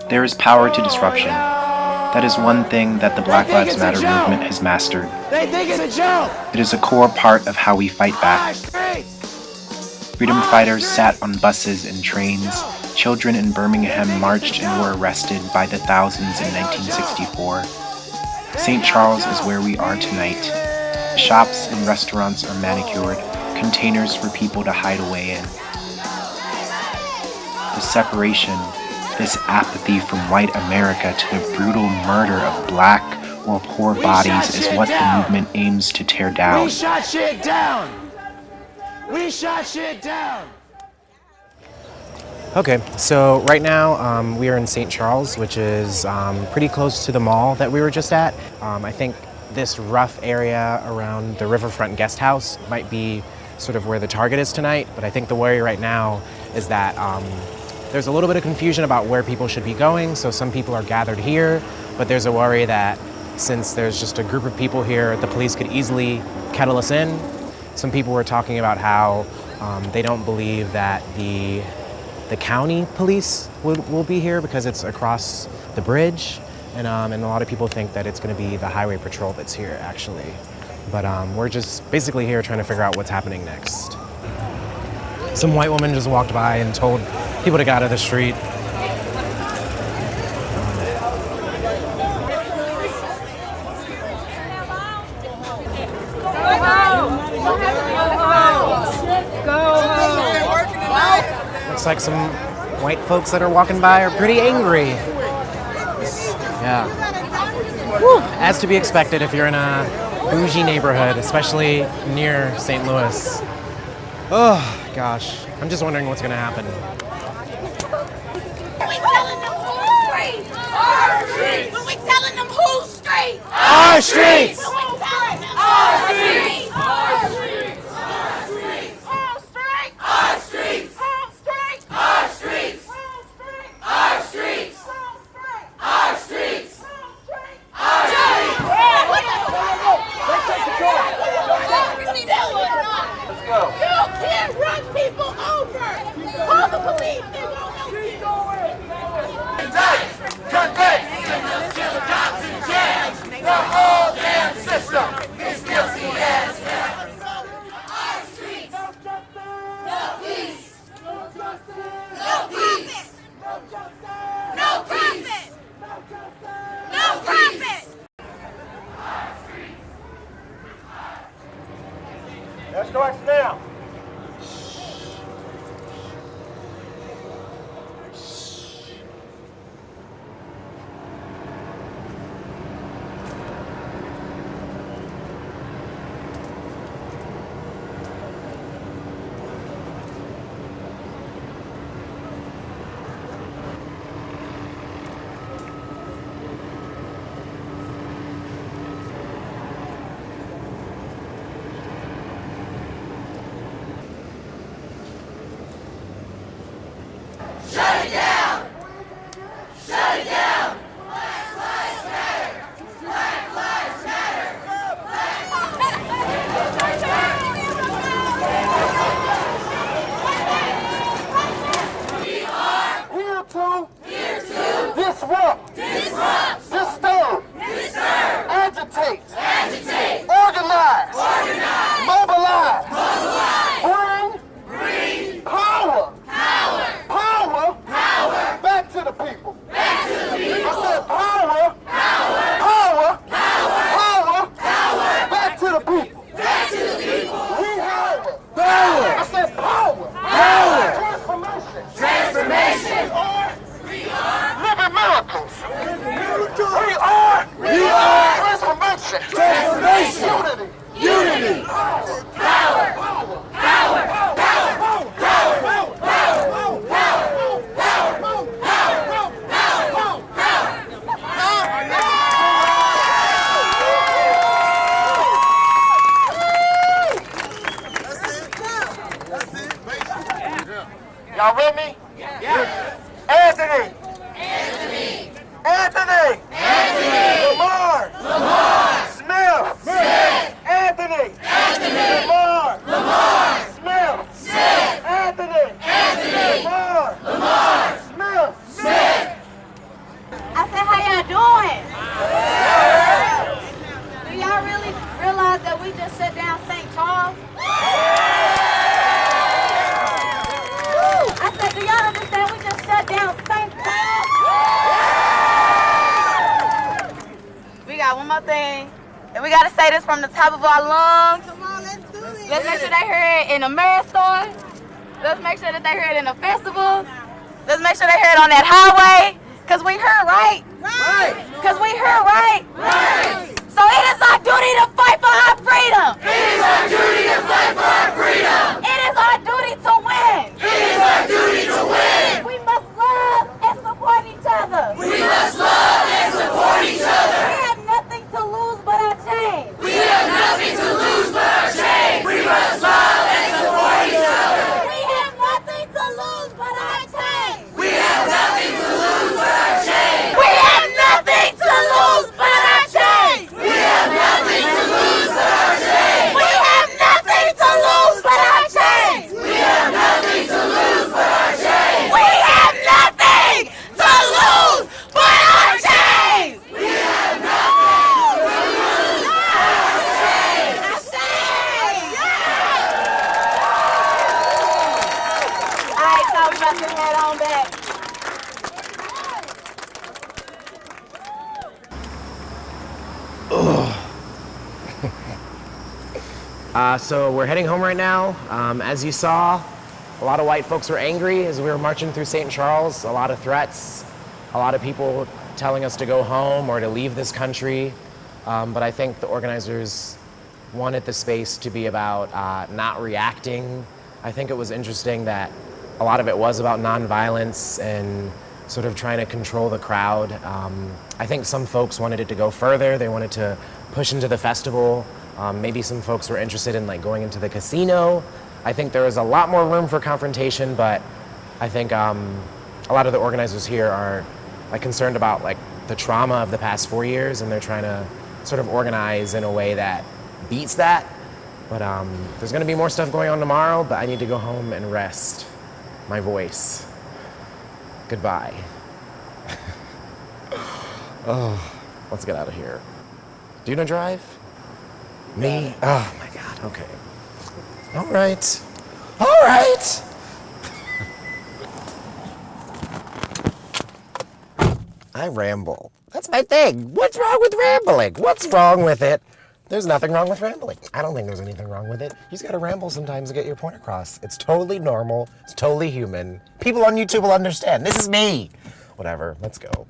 There is power to disruption. That is one thing that the Black Lives Matter movement has mastered. They think it's a joke! It is a core part of how we fight back. Freedom fighters sat on buses and trains. Children in Birmingham marched and were arrested by the thousands in 1964. St. Charles is where we are tonight. Shops and restaurants are manicured, containers for people to hide away in. The separation, this apathy from white America to the brutal murder of black or poor bodies is what the movement aims to tear down. We shot shit down! We shot shit down! Okay, so right now we are in St. Charles, which is pretty close to the mall that we were just at. I think this rough area around the Riverfront Guest House might be sort of where the target is tonight, but I think the worry right now is that there's a little bit of confusion about where people should be going, so some people are gathered here, but there's a worry that since there's just a group of people here, the police could easily kettle us in. Some people were talking about how they don't believe that the county police will be here because it's across the bridge, and a lot of people think that it's going to be the highway patrol that's here, actually. But we're just basically here trying to figure out what's happening next. Some white woman just walked by and told people to get out of the street. Looks like some white folks that are walking by are pretty angry. Yeah. Whew. As to be expected if you're in a bougie neighborhood, especially near St. Louis. Oh, gosh. I'm just wondering what's gonna happen. We telling them whose street? Our streets! When we telling them whose street? Our streets! When we telling them our streets! Our streets! Our streets! Our streets! Our streets! Our Our streets! streets! Our streets! Our streets! Let's go. You can't run people over! Call the police! They won't help you! Indict! Convict! Send those killer cops in jail! The whole damn system is guilty as hell! Our streets! No peace! No profit! No profit! No profit! Let's go now. Shut it down! Shut it down! Black Lives Matter! Black Lives Matter! We are here to disrupt, disturb, agitate, organize, mobilize, bring power back to the people. I said power back to the people. We have power. I said power. Transformation. We are living miracles. We are transformation. Unity. Y'all with me? Yeah. Anthony. Lamar. Smith. Anthony. Lamar. Smith. say this from the top of our lungs. Come on, let's do this. Let's make sure they hear it in a marathon. Let's make sure that they hear it in a festival. Let's make sure they hear it on that highway. Cause we heard right. Right. Cause we heard right. Right. So it is our duty to fight for our freedom. It is our duty to fight for our freedom. It is our duty to win. It is our duty to win. We must love and support each other. We must love and support each other. We have nothing to lose but our chains. We have nothing to lose but our chains. We must love and support each other. We have nothing to lose but our chains. We have nothing to lose but our chains. We have nothing to lose but our chains. We have nothing to lose but our chains. We have nothing to lose but our chains. We have nothing to lose but our chains. We have nothing to lose but our chains. We have nothing to lose but our chains. All right, so we about to head on back. So we're heading home right now. As you saw, a lot of white folks were angry as we were marching through St. Charles. A lot of threats, a lot of people telling us to go home or to leave this country. But I think the organizers wanted the space to be about not reacting. I think it was interesting that a lot of it was about nonviolence and sort of trying to control the crowd. I think some folks wanted it to go further. They wanted to push into the festival. Maybe some folks were interested in like going into the casino. I think there was a lot more room for confrontation, but I think a lot of the organizers here are like concerned about like the trauma of the past 4 years, and they're trying to sort of organize in a way that beats that. But there's gonna be more stuff going on tomorrow, but I need to go home and rest my voice. Goodbye. Oh, let's get out of here. Do you know drive? Me? Oh my God, okay. All right. All right. I ramble. That's my thing. What's wrong with rambling? What's wrong with it? There's nothing wrong with rambling. I don't think there's anything wrong with it. You just gotta ramble sometimes to get your point across. It's totally normal. It's totally human. People on YouTube will understand. This is me. Whatever, let's go.